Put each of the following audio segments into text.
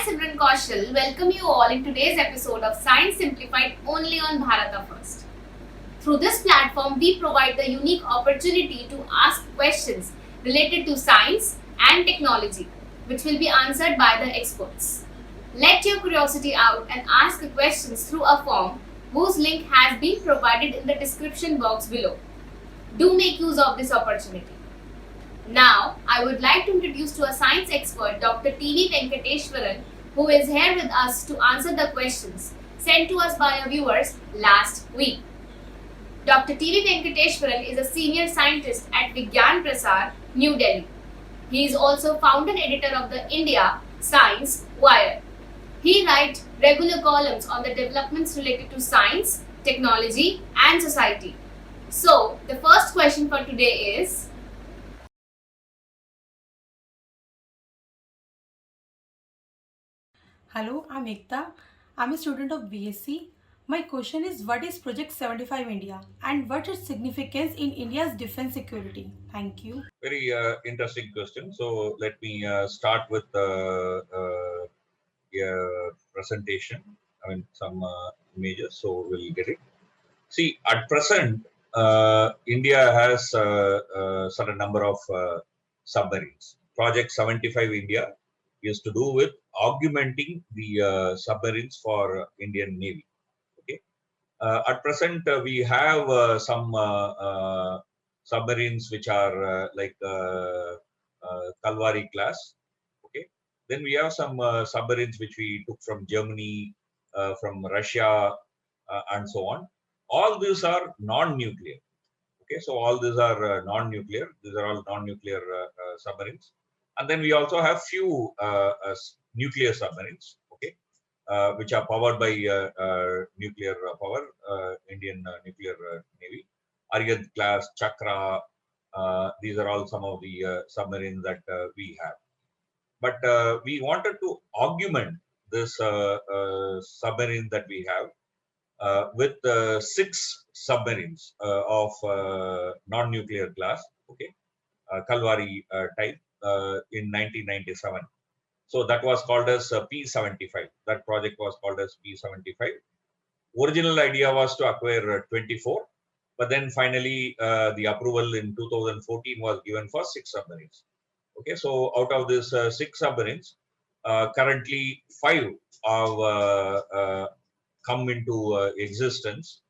Simran Kaushal welcome you all in today's episode of Science Simplified only on Bharata First. Through this platform, we provide the unique opportunity to ask questions related to science and technology, which will be answered by the experts. Let your curiosity out and ask questions through a form whose link has been provided in the description box below. Do make use of this opportunity. Now, I would like to introduce to a science expert, Dr. T.V. Venkateshwaran, who is here with us to answer the questions sent to us by our viewers last week. Dr. T.V. Venkateshwaran is a senior scientist at Vigyan Prasar, New Delhi. He is also founder editor of the India Science Wire. He writes regular columns on the developments related to science, technology, and society. So, the first question for today is, Hello, I'm Ekta. I'm a student of BSc. My question is, what is Project 75 India and what is its significance in India's defense security? Thank you. Very interesting question. So let me start with a presentation. I mean, some images, so we'll get it. See, at present, India has a certain number of submarines. Project 75 India is to do with augmenting the submarines for Indian Navy. Okay. At present, we have some submarines which are Kalvari class. Okay. Then we have some submarines which we took from Germany, from Russia, and so on. All these are non-nuclear. Okay, so all these are non-nuclear. These are all non-nuclear submarines. And then we also have few nuclear submarines. Okay, which are powered by nuclear power, Indian nuclear navy, Aryad class, Chakra. These are all some of the submarines that we have. But we wanted to augment this submarine that we have with six submarines of non-nuclear class, okay, Kalvari type in 1997. So that was called as P75. That project was called as P75. Original idea was to acquire 24, but then finally the approval in 2014 was given for six submarines. Okay, so out of these six submarines, currently five have come into existence.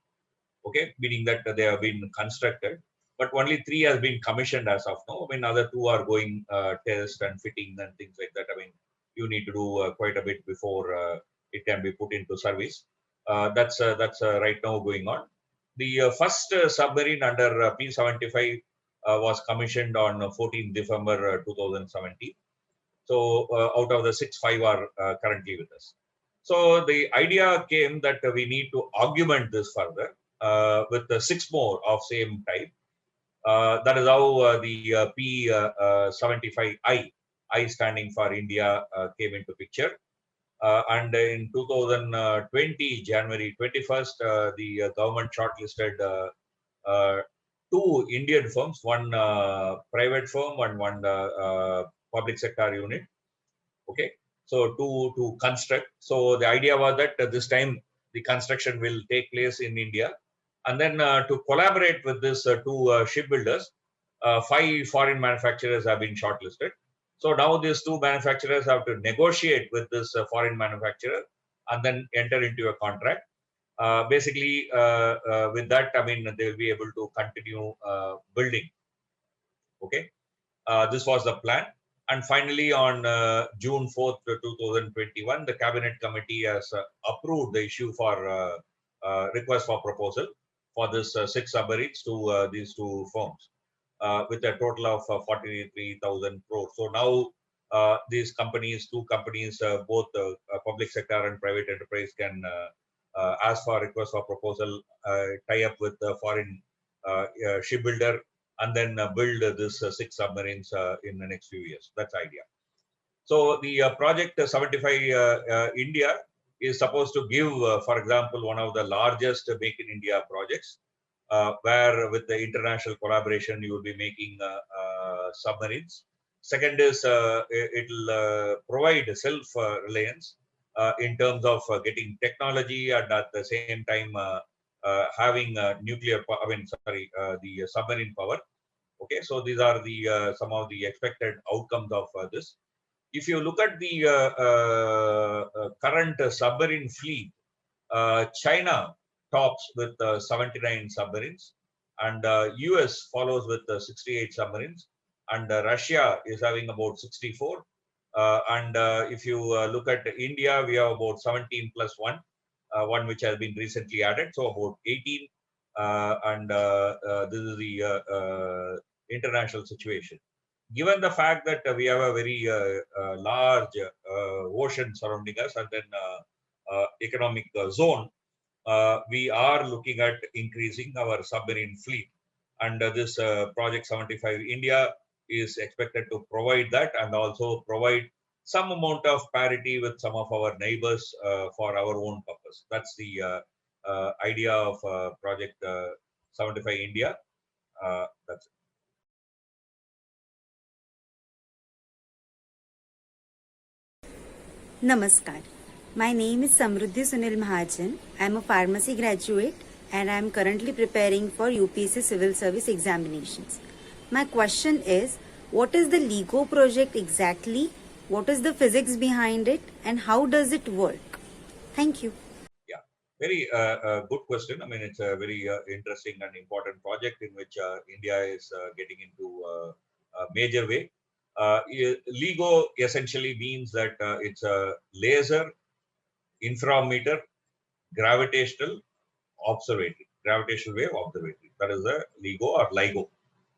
Okay, meaning that they have been constructed, but only three has been commissioned as of now. I mean, other two are going test and fitting and things like that. I mean, you need to do quite a bit before it can be put into service. That's right now going on. The first submarine under P75 was commissioned on 14 December 2017. So out of the six, five are currently with us. So the idea came that we need to augment this further with the six more of same type. That is how the P75I, I standing for India, came into picture. And in 2020, January 21st, the government shortlisted two Indian firms, one private firm and one public sector unit. Okay, so to construct. So the idea was that this time the construction will take place in India, and then to collaborate with this two shipbuilders, five foreign manufacturers have been shortlisted. So now these two manufacturers have to negotiate with this foreign manufacturer and then enter into a contract. Basically, with that, I mean, they will be able to continue building. Okay, this was the plan. And finally, on June 4th, 2021, the Cabinet Committee has approved the issue for request for proposal for this six submarines to these two firms with a total of 43,000 crores. So now these companies, two companies, both public sector and private enterprise can ask for request for proposal, tie up with the foreign shipbuilder, and then build this six submarines in the next few years. That's the idea. So the project 75 India is supposed to give, for example, one of the largest Make in India projects, where with the international collaboration, you will be making submarines Second is it'll provide self-reliance in terms of getting technology and at the same time having nuclear, the submarine power. Okay, so these are the some of the expected outcomes of this. If you look at the current submarine fleet, China tops with 79 submarines, and US follows with 68 submarines, and Russia is having about 64. And if you look at India, we have about 17 plus one which has been recently added, so about 18. And this is the international situation. Given the fact that we have a very large ocean surrounding us and then economic zone, we are looking at increasing our submarine fleet. And this Project 75 India is expected to provide that and also provide some amount of parity with some of our neighbors for our own purpose. That's the idea of Project 75 India. That's it. Namaskar. My name is Samruddhi Sunil Mahajan. I am a pharmacy graduate and I am currently preparing for UPSC Civil Service examinations. My question is, what is the LIGO project exactly? What is the physics behind it and how does it work? Thank you. Yeah, very good question. I mean, it's a very interesting and important project in which India is getting into a major way. LIGO essentially means that it's a laser inframeter gravitational observatory, gravitational wave observatory. That is the LIGO or LIGO.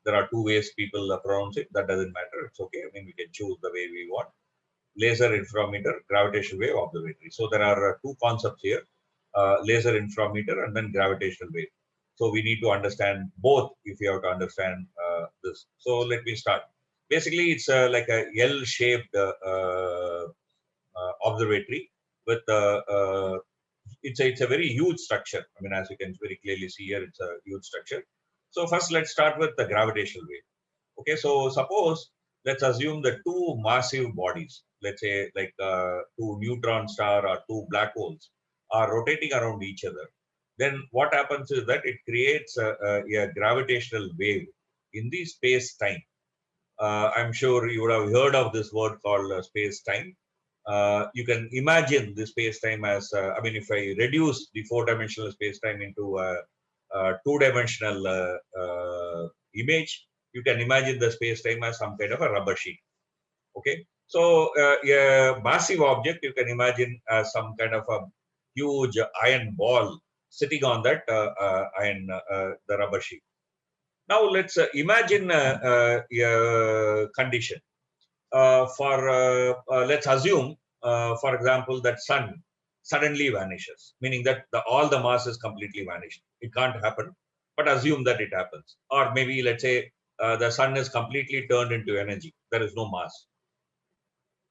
There are two ways people pronounce it. That doesn't matter. It's okay. I mean, we can choose the way we want. Laser inframeter gravitational wave observatory. So there are two concepts here, laser inframeter and then gravitational wave. So we need to understand both if you have to understand this. So let me start. Basically, it's like a L-shaped observatory with it's a very huge structure. I mean, as you can very clearly see here, it's a huge structure. So first, let's start with the gravitational wave. Okay, so suppose let's assume the two massive bodies, let's say like two neutron star or two black holes, are rotating around each other. Then what happens is that it creates a gravitational wave in the space time. I'm sure you would have heard of this word called space time. You can imagine the space time as, I mean, if I reduce the four-dimensional space time into a two-dimensional image, you can imagine the space time as some kind of a rubber sheet. Okay, so a massive object you can imagine as some kind of a huge iron ball sitting on that the rubber sheet. Now let's imagine a condition. Let's assume, for example, that sun suddenly vanishes, meaning that all the mass is completely vanished. It can't happen, but assume that it happens. Or maybe let's say the sun is completely turned into energy. There is no mass.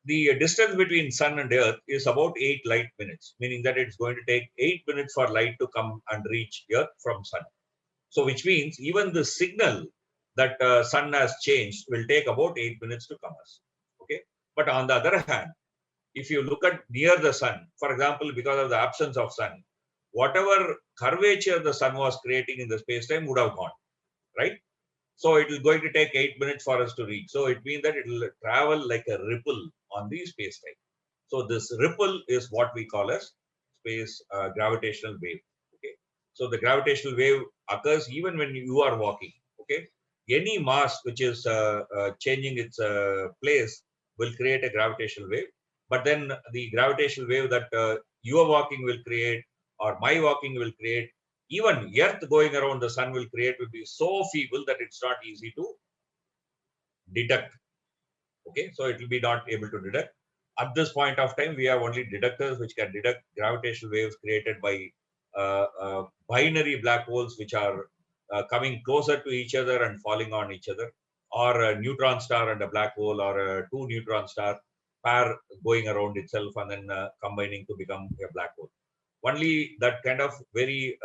The distance between sun and earth is about 8 light minutes, meaning that it's going to take 8 minutes for light to come and reach earth from sun. So which means even the signal that sun has changed will take about 8 minutes to come us. Okay. But on the other hand, if you look at near the sun, for example, because of the absence of sun, whatever curvature the sun was creating in the space-time would have gone, right? So it is going to take 8 minutes for us to reach. So it means that it will travel like a ripple on the space-time. So this ripple is what we call as space gravitational wave. Okay. So the gravitational wave occurs even when you are walking. Okay. Any mass which is changing its place will create a gravitational wave. But then the gravitational wave that your walking will create or my walking will create, even earth going around the sun will create, will be so feeble that it's not easy to detect. Okay, so it will be not able to detect. At this point of time, we have only detectors which can detect gravitational waves created by binary black holes which are coming closer to each other and falling on each other, or a neutron star and a black hole, or a two neutron star pair going around itself and then combining to become a black hole. Only that kind of very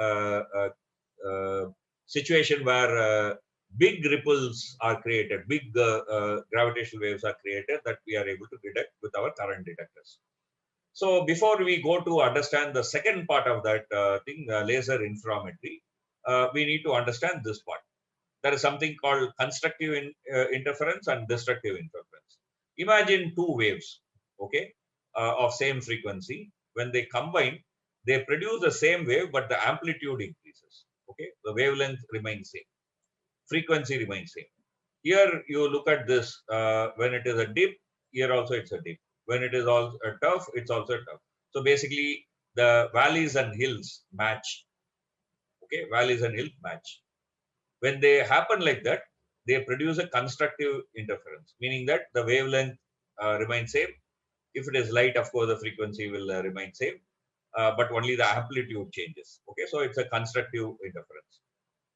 situation where big ripples are created, big gravitational waves are created that we are able to detect with our current detectors. So before we go to understand the second part of that thing, laser interferometry, we need to understand this part. There is something called constructive interference and destructive interference. Imagine two waves, okay, of same frequency. When they combine, they produce the same wave, but the amplitude increases. Okay, the wavelength remains same, frequency remains same. Here you look at this. When it is a dip, here also it's a dip. When it is all a tuff, it's also a tuff. So basically, the valleys and hills match. Okay, valleys and hills match. When they happen like that, they produce a constructive interference, meaning that the wavelength remains same. If it is light, of course, the frequency will remain same, but only the amplitude changes. Okay, so it's a constructive interference.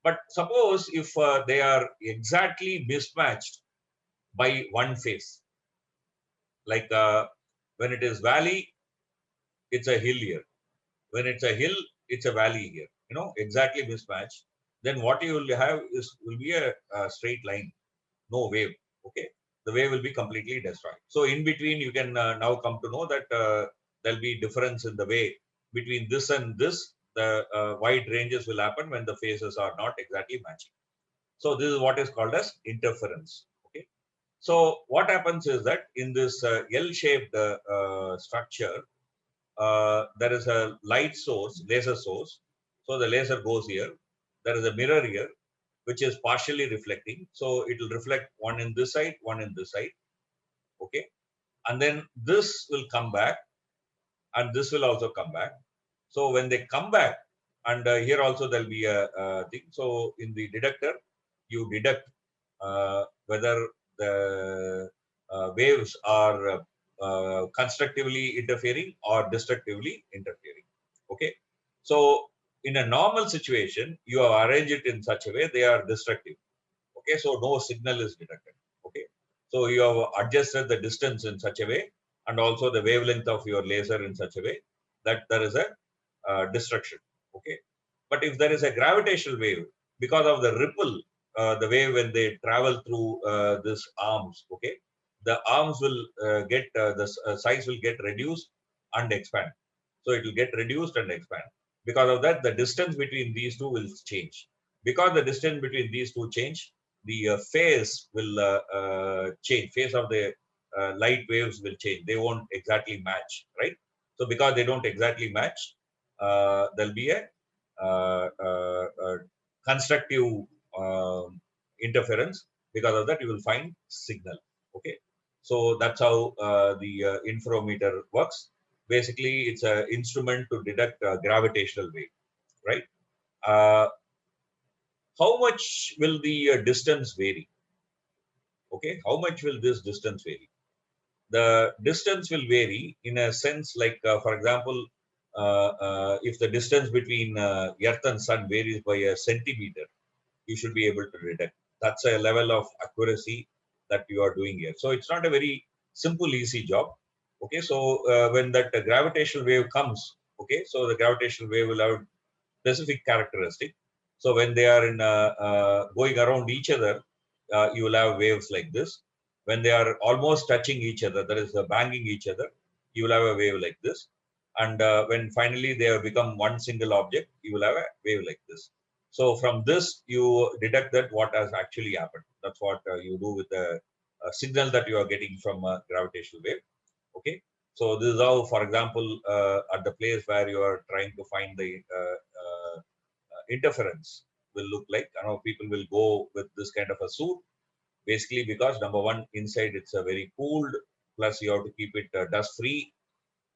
But suppose if they are exactly mismatched by one phase, like when it is valley, it's a hill here. When it's a hill, it's a valley here. Exactly mismatched. Then what you will have will be a straight line, no wave. Okay, the wave will be completely destroyed. So in between, you can now come to know that there'll be difference in the way between this and this. The wide ranges will happen when the phases are not exactly matching. So this is what is called as interference. Okay. So what happens is that in this L-shaped structure, there is a light source, laser source. So the laser goes here. There is a mirror here, which is partially reflecting. So it will reflect one in this side, one in this side. Okay. And then this will come back, and this will also come back. So when they come back, and here also there'll be a thing. So in the detector, you detect whether the waves are constructively interfering or destructively interfering. Okay. So in a normal situation, you have arranged it in such a way they are destructive. Okay. So no signal is detected. Okay. So you have adjusted the distance in such a way and also the wavelength of your laser in such a way that there is a destruction. Okay. But if there is a gravitational wave, because of the ripple, the wave when they travel through this arms, okay, the arms will the size will get reduced and expand. So it will get reduced and expand. Because of that, the distance between these two will change. Because the distance between these two change, the phase will change. Phase of the light waves will change. They won't exactly match, right? So because they don't exactly match, there'll be a constructive interference. Because of that, you will find signal. Okay, so that's how the interferometer works. Basically, it's an instrument to detect gravitational wave, right? How much will the distance vary? Okay, how much will this distance vary? The distance will vary in a sense, like for example, if the distance between Earth and Sun varies by a centimeter, you should be able to detect. That's a level of accuracy that you are doing here. So it's not a very simple, easy job. Okay, so when that gravitational wave comes, okay, so the gravitational wave will have specific characteristic. So when they are in going around each other, you will have waves like this. When they are almost touching each other, that is banging each other, you will have a wave like this. And when finally they have become one single object, you will have a wave like this. So from this, you detect that what has actually happened. That's what you do with the signal that you are getting from a gravitational wave. Okay. So this is how, for example, at the place where you are trying to find the interference will look like. I know people will go with this kind of a suit, basically because number one, inside it's a very cooled, plus you have to keep it dust free.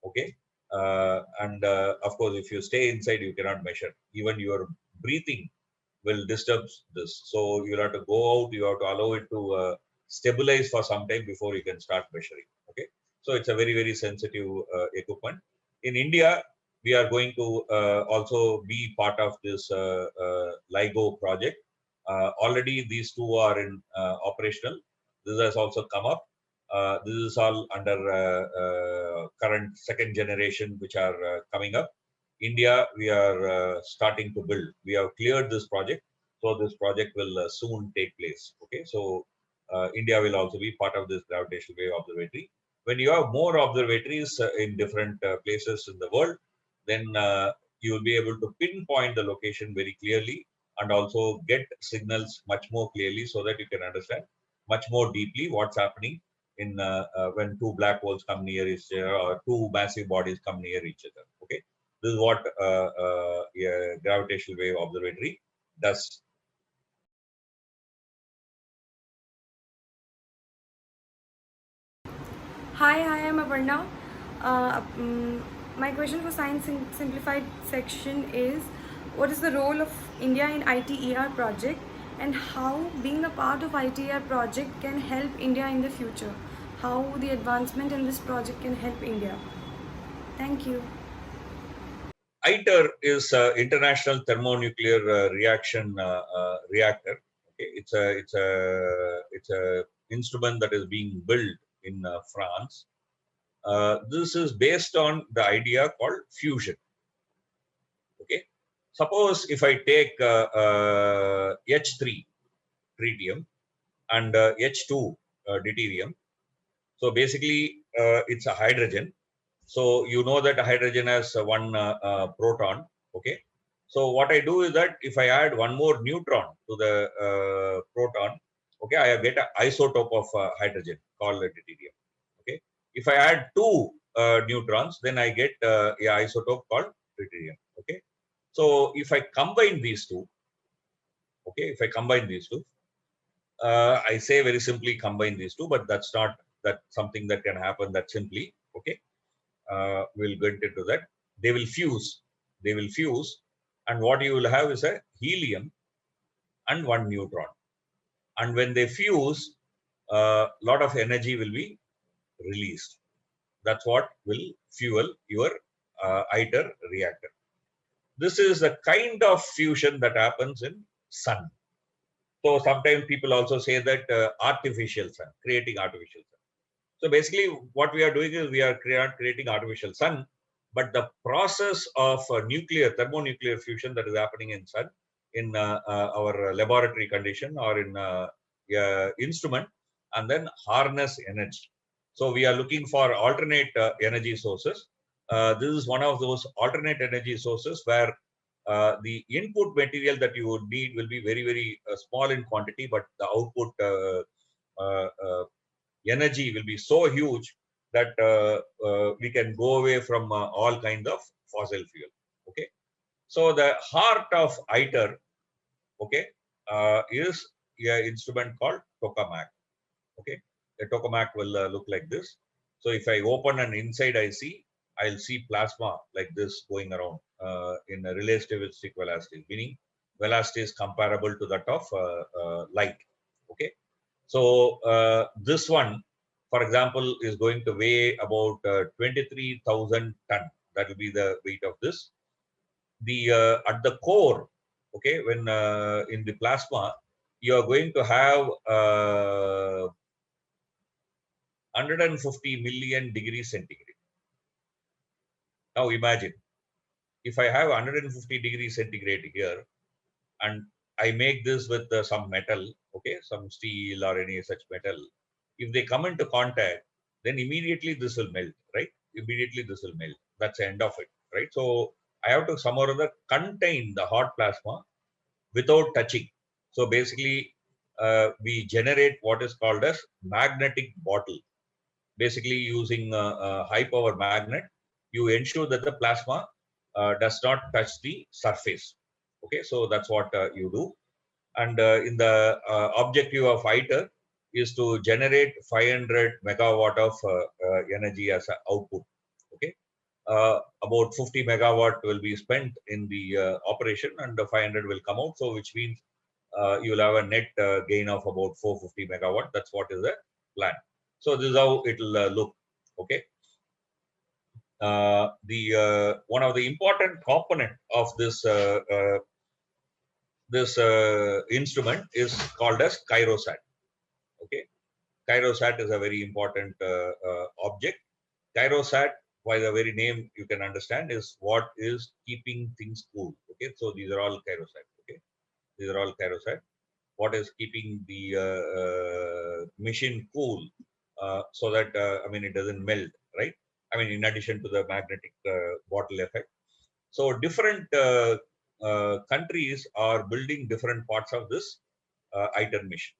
Okay. And of course, if you stay inside, you cannot measure. Even your breathing will disturb this. So you'll have to go out, you have to allow it to stabilize for some time before you can start measuring. Okay. So it's a very, very sensitive equipment. In India, we are going to also be part of this LIGO project. Already these two are in operational. This has also come up. This is all under current second generation, which are coming up. India, we are starting to build. We have cleared this project. So this project will soon take place. Okay, so India will also be part of this gravitational wave observatory. When you have more observatories in different places in the world, then you will be able to pinpoint the location very clearly and also get signals much more clearly so that you can understand much more deeply what's happening in when two black holes come near each other or two massive bodies come near each other. Okay, this is what gravitational wave observatory does. Hi, I'm Aparna. My question for Science Simplified section is, what is the role of India in ITER project, and how being a part of ITER project can help India in the future? How the advancement in this project can help India? Thank you. ITER is International Thermonuclear Reaction Reactor. Okay, it's a instrument that is being built in France. This is based on the idea called fusion. Okay, suppose if I take H3 tritium and H2 deuterium. So basically, it's a hydrogen. So you know that hydrogen has one proton. Okay. So what I do is that if I add one more neutron to the proton, okay, I get an isotope of hydrogen called deuterium. Okay. If I add two neutrons, then I get an isotope called deuterium. Okay. So if I combine these two, okay, if I combine these two, I say very simply combine these two, but that's not that something that can happen that simply. Okay, we'll get into that. They will fuse. They will fuse, and what you will have is a helium and one neutron. And when they fuse, a lot of energy will be released. That's what will fuel your ITER reactor. This is the kind of fusion that happens in sun. So sometimes people also say that artificial sun, creating artificial sun. So basically, what we are doing is we are creating artificial sun, but the process of thermonuclear fusion that is happening in sun, in our laboratory condition or in instrument, and then harness energy. So we are looking for alternate energy sources. This is one of those alternate energy sources where the input material that you would need will be very, very small in quantity, but the output energy will be so huge that we can go away from all kinds of fossil fuel. Okay, so the heart of ITER, okay, is an instrument called tokamak. Okay, the tokamak will look like this. So if I open and inside I'll see plasma like this going around in a relativistic velocity, meaning velocity is comparable to that of light. Okay, so this one, for example, is going to weigh about 23,000 ton. That will be the weight of this. The at the core, okay, when in the plasma, you are going to have 150 million degrees centigrade. Now imagine if I have 150 degrees centigrade here, and I make this with some metal, okay, some steel or any such metal. If they come into contact, then immediately this will melt, right? Immediately this will melt. That's the end of it, right? So I have to somehow or other contain the hot plasma without touching. So basically, we generate what is called as magnetic bottle. Basically, using a high power magnet, you ensure that the plasma does not touch the surface. Okay, so that's what you do. And in the objective of ITER is to generate 500 megawatt of energy as an output. Okay, about 50 megawatt will be spent in the operation, and the 500 will come out. So which means you will have a net gain of about 450 megawatt. That's what is the plan. So this is how it will look. Okay. The one of the important component of this instrument is called as Kyrosat. Okay, Kyrosat is a very important object. Kyrosat, by the very name you can understand, is what is keeping things cool. Okay, so these are all Kyrosat. Okay, These are all kerosene. What is keeping the machine cool so that it doesn't melt, right? In addition to the magnetic bottle effect. So different countries are building different parts of this ITER mission.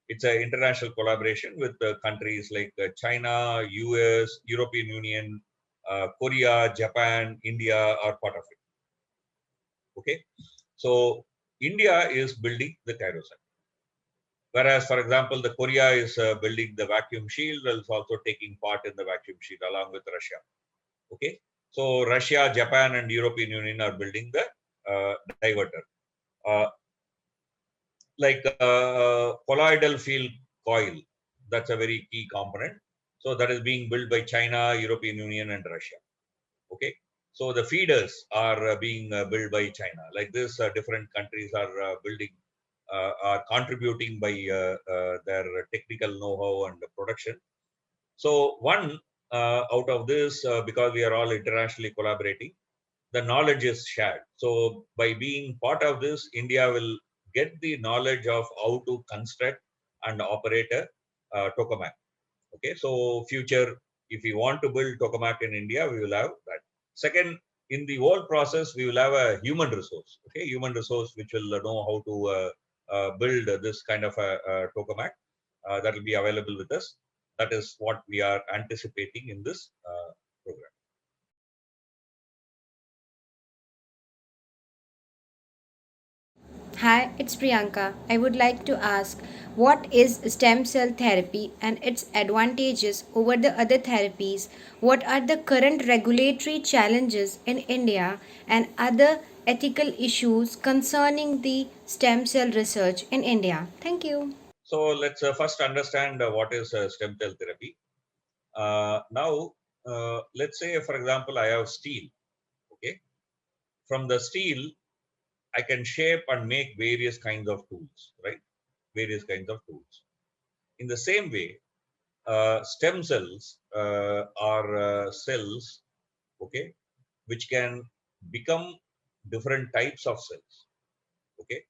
It's an international collaboration with countries like China, US, European Union, Korea, Japan, India are part of it. Okay, so India is building the kerosene. Whereas, for example, the Korea is building the vacuum shield, and is also taking part in the vacuum shield along with Russia. Okay, so Russia, Japan, and European Union are building the diverter. Like colloidal field coil, that's a very key component. So that is being built by China, European Union, and Russia. Okay, so the feeders are being built by China. Like this, different countries are contributing by their technical know-how and production. So one out of this, because we are all internationally collaborating, the knowledge is shared. So by being part of this, India will get the knowledge of how to construct and operate a tokamak. Okay, so future, if we want to build tokamak in India, we will have that. Second, in the whole process, we will have a human resource. Okay, human resource which will know how to build this kind of a tokamak that will be available with us. That is what we are anticipating in this program. Hi, it's Priyanka. I would like to ask what is stem cell therapy and its advantages over the other therapies? What are the current regulatory challenges in India and other ethical issues concerning the stem cell research in India? Thank you. So let's first understand what is stem cell therapy. Now, let's say, for example, I have steel. Okay, from the steel, I can shape and make various kinds of tools, right? Various kinds of tools. In the same way, stem cells are cells, okay, which can become different types of cells. Okay,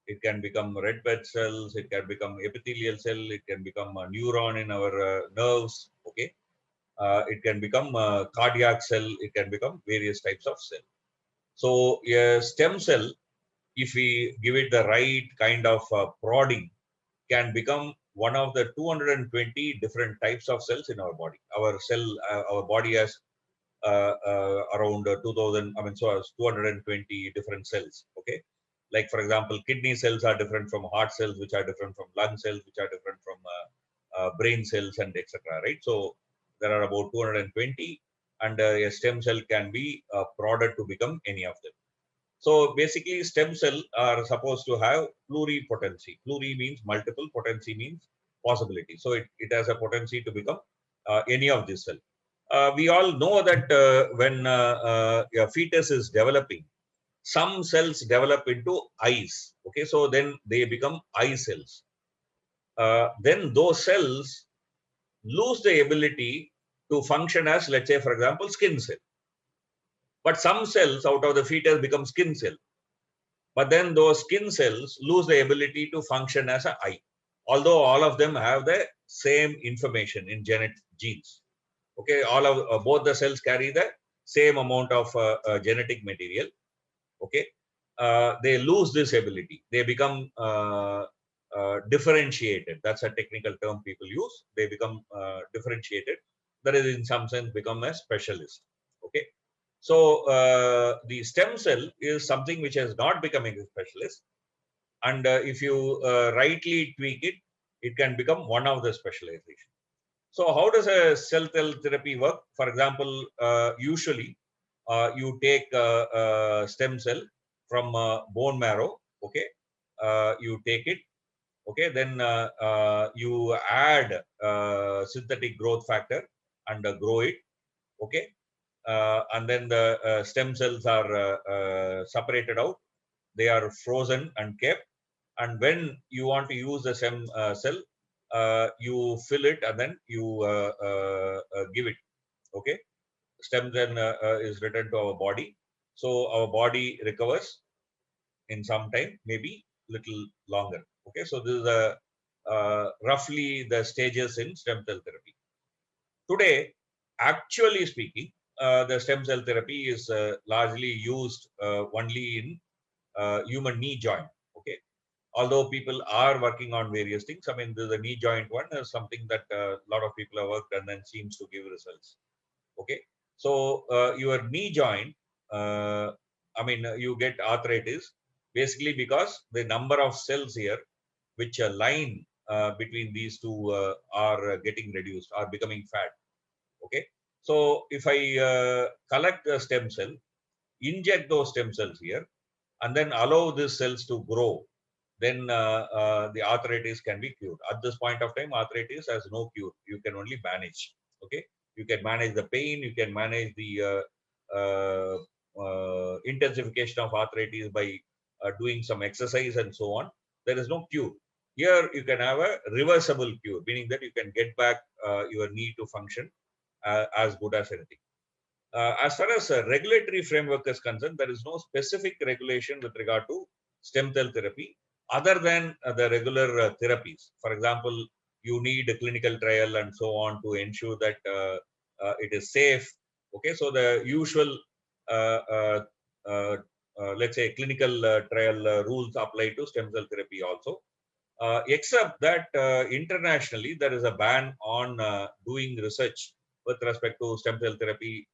it can become red blood cells, it can become epithelial cell, it can become a neuron in our nerves. Okay, it can become a cardiac cell, it can become various types of cell. So a stem cell, if we give it the right kind of prodding, can become one of the 220 different types of cells in our body. Our body has around 2000, so as 220 different cells. Okay, like for example, kidney cells are different from heart cells, which are different from lung cells, which are different from brain cells, and etc. Right? So there are about 220, and a stem cell can be prodded to become any of them. So basically, stem cell are supposed to have pluripotency. Pluri means multiple, potency means possibility. So it has a potency to become any of these cells. We all know that when a fetus is developing, some cells develop into eyes. Okay, so then they become eye cells. Then those cells lose the ability to function as, let's say, for example, skin cell. But some cells out of the fetus become skin cell. But then those skin cells lose the ability to function as an eye, although all of them have the same information in genes. Okay, all of both the cells carry the same amount of genetic material. Okay, they lose this ability. They become differentiated. That's a technical term people use. They become differentiated. That is, in some sense, become a specialist. Okay, so the stem cell is something which has not become a specialist, and if you rightly tweak it, it can become one of the specialization. So how does a cell therapy work? For example, usually you take a stem cell from bone marrow. Okay, you take it. Okay, then you add synthetic growth factor and grow it. Okay, and then the stem cells are separated out. They are frozen and kept. And when you want to use the stem cell, you fill it and then you give it. Okay, stem then is returned to our body. So our body recovers in some time, maybe little longer. Okay, so this is a roughly the stages in stem cell therapy. Today, actually speaking, the stem cell therapy is largely used only in human knee joint. Okay, although people are working on various things. I mean, the knee joint one is something that a lot of people have worked and then seems to give results. Okay, so your knee joint, you get arthritis basically because the number of cells here which line between these two are getting reduced, are becoming fat. Okay, so if I collect the stem cell, inject those stem cells here, and then allow these cells to grow, then the arthritis can be cured. At this point of time, arthritis has no cure. You can only manage. Okay, you can manage the pain. You can manage the intensification of arthritis by doing some exercise and so on. There is no cure. Here you can have a reversible cure, meaning that you can get back your knee to function as good as anything. As far as regulatory framework is concerned, there is no specific regulation with regard to stem cell therapy other than the regular therapies. For example, you need a clinical trial and so on to ensure that it is safe. Okay, so the usual, uh, uh, uh, let's say, clinical trial rules apply to stem cell therapy also. Except that internationally there is a ban on doing research with respect to stem cell therapy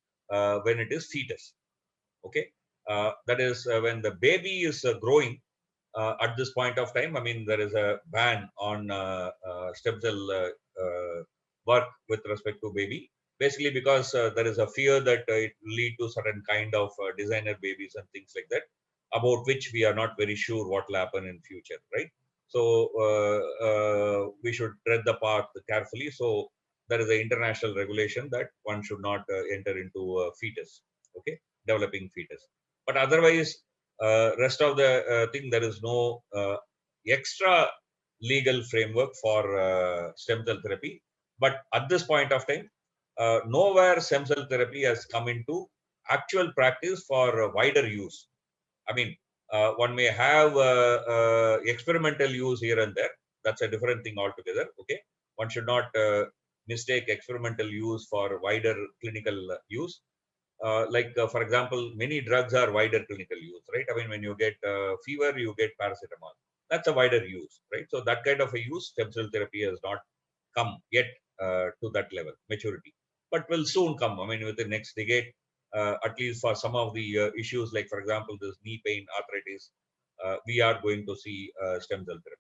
when it is fetus. Okay, that is when the baby is growing. At this point of time, I mean, there is a ban on stem cell work with respect to baby. Basically, because there is a fear that it will lead to certain kind of designer babies and things like that, about which we are not very sure what will happen in future, right? So we should tread the path carefully. So there is an international regulation that one should not enter into fetus, okay, developing fetus. But otherwise, rest of the thing, there is no extra legal framework for stem cell therapy. But at this point of time, nowhere stem cell therapy has come into actual practice for wider use. I mean, one may have experimental use here and there. That's a different thing altogether. Okay, one should not mistake experimental use for wider clinical use. For example, many drugs are wider clinical use, right? I mean, when you get fever, you get paracetamol. That's a wider use, right? So that kind of a use, stem cell therapy has not come yet to that level, maturity, but will soon come. I mean, within the next decade, at least for some of the issues, like for example, this knee pain, arthritis, we are going to see stem cell therapy.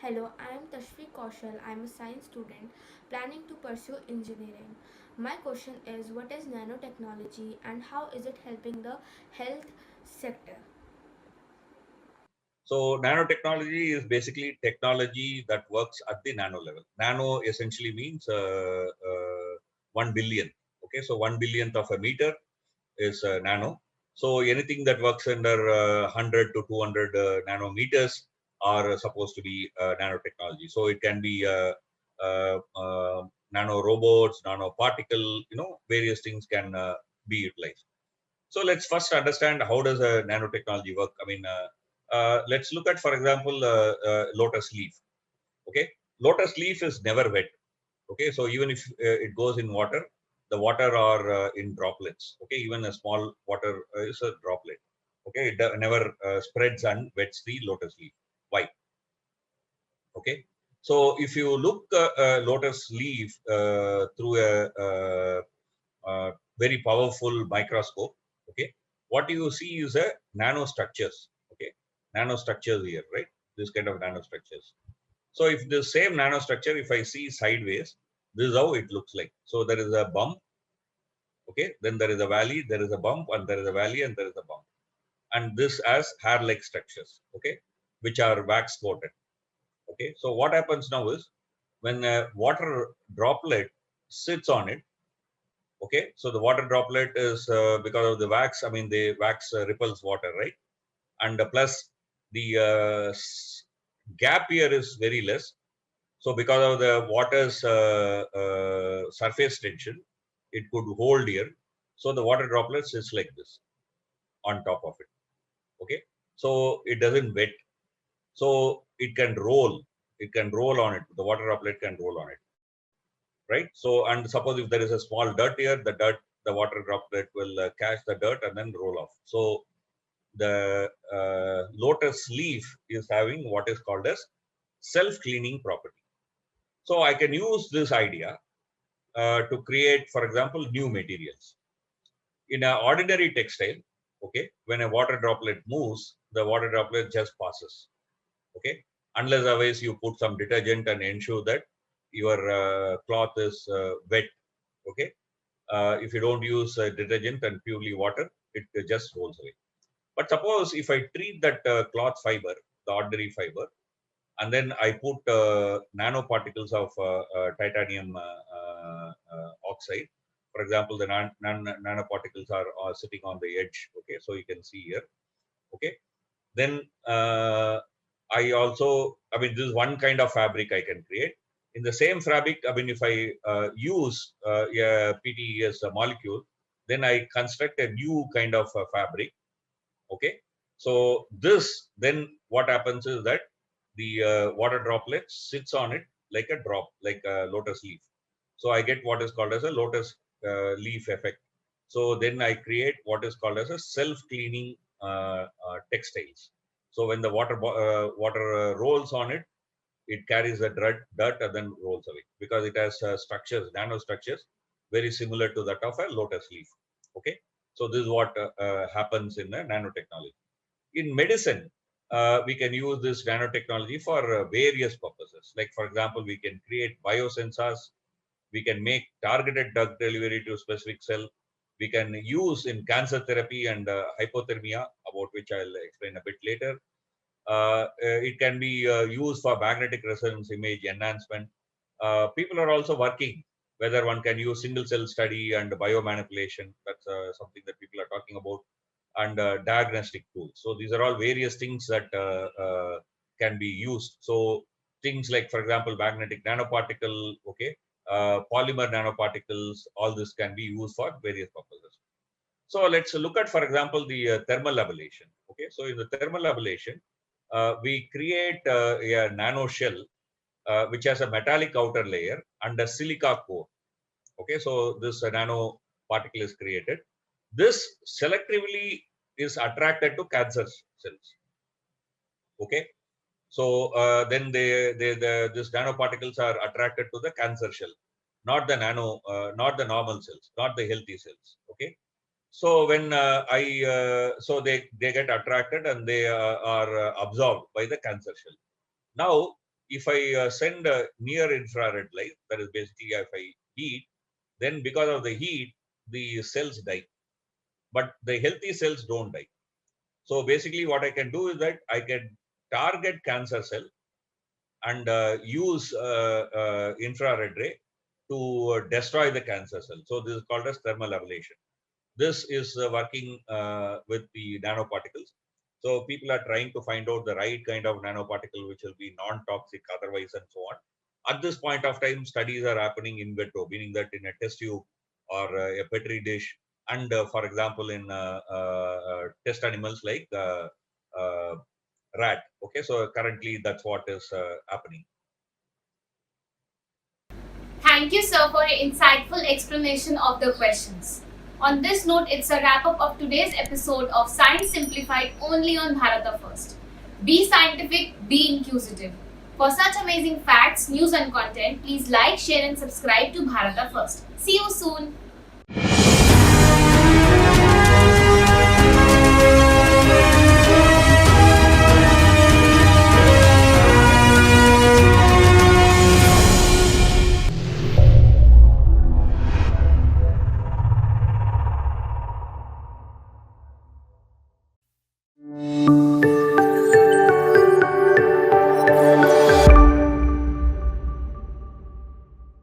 Hello, I am Tashvi Kaushal. I am a science student planning to pursue engineering. My question is, what is nanotechnology and how is it helping the health sector? So nanotechnology is basically technology that works at the nano level. Nano essentially means 1 billion. Okay, so 1 billionth of a meter is nano. So anything that works under 100 to 200 nanometers are supposed to be nanotechnology. So it can be nano robots, nano particle, various things can be utilized. So let's first understand how does a nanotechnology work. I mean, let's look at, for example, lotus leaf. Okay, lotus leaf is never wet. Okay, so even if it goes in water, the water are in droplets. Okay, even a small water is a droplet. Okay, it never spreads and wets the lotus leaf. Why? Okay, so if you look lotus leaf through a very powerful microscope, okay, what you see is a nanostructures. Okay, nanostructures here, right? This kind of nanostructures. So if the same nanostructure, if I see sideways, this is how it looks like. So there is a bump, okay, then there is a valley, there is a bump, and there is a valley, and there is a bump. And this as hair-like structures, okay, which are wax coated. Okay, so what happens now is when a water droplet sits on it, okay, so the water droplet is because of the wax, I mean, the wax repels water, right? And plus the gap here is very less. So because of the water's surface tension, it could hold here. So the water droplets is like this on top of it. Okay, so it doesn't wet, so it can roll. It can roll on it. The water droplet can roll on it, right? So, and suppose if there is a small dirt here, the water droplet will catch the dirt and then roll off. So the lotus leaf is having what is called as self-cleaning property. So I can use this idea to create, for example, new materials. In an ordinary textile, okay, when a water droplet moves, the water droplet just passes, okay, unless otherwise you put some detergent and ensure that your cloth is wet, okay. If you don't use detergent and purely water, it just rolls away. But suppose if I treat that cloth fiber, the ordinary fiber, and then I put nanoparticles of titanium oxide. For example, the nanoparticles are sitting on the edge. Okay, so you can see here. Okay, then I also, I mean, this is one kind of fabric I can create. In the same fabric, I mean, if I use a PTES molecule, then I construct a new kind of fabric. Okay, so this, then what happens is that the water droplet sits on it like a drop, like a lotus leaf. So I get what is called as a lotus leaf effect. So then I create what is called as a self-cleaning textiles. So when the water rolls on it, it carries the dirt and then rolls away, because it has structures, nano structures, very similar to that of a lotus leaf. Okay, so this is what happens in nanotechnology. In medicine, we can use this nanotechnology for various purposes. Like, for example, we can create biosensors, we can make targeted drug delivery to specific cell, we can use in cancer therapy and hypothermia, about which I'll explain a bit later. It can be used for magnetic resonance image enhancement. People are also working whether one can use single cell study and biomanipulation. That's something that people are talking about, and diagnostic tools. So these are all various things that can be used. So things like, for example, magnetic nanoparticle, okay, polymer nanoparticles, all this can be used for various purposes. So let's look at, for example, the thermal ablation. Okay, so in the thermal ablation, we create a nano shell which has a metallic outer layer and a silica core. Okay, so this nano particle is created. This selectively is attracted to cancer cells. Okay, so then these nanoparticles are attracted to the cancer shell, not the not the normal cells, not the healthy cells. Okay, so when so they get attracted and they are absorbed by the cancer shell. Now, if I send near infrared light, that is basically if I heat, then because of the heat, the cells die, but the healthy cells don't die. So basically what I can do is that I can target cancer cell and use infrared ray to destroy the cancer cell. So this is called as thermal ablation. This is working with the nanoparticles. So people are trying to find out the right kind of nanoparticle which will be non-toxic otherwise and so on. At this point of time, studies are happening in vitro, meaning that in a test tube or a petri dish, and for example in test animals like rat. Okay, so currently that's what is happening. Thank you, sir, for your insightful explanation of the questions. On this note, it's a wrap up of today's episode of Science Simplified only on Bharata First. Be scientific, be inquisitive. For such amazing facts, news and content, please like, share and subscribe to Bharata First. See you soon.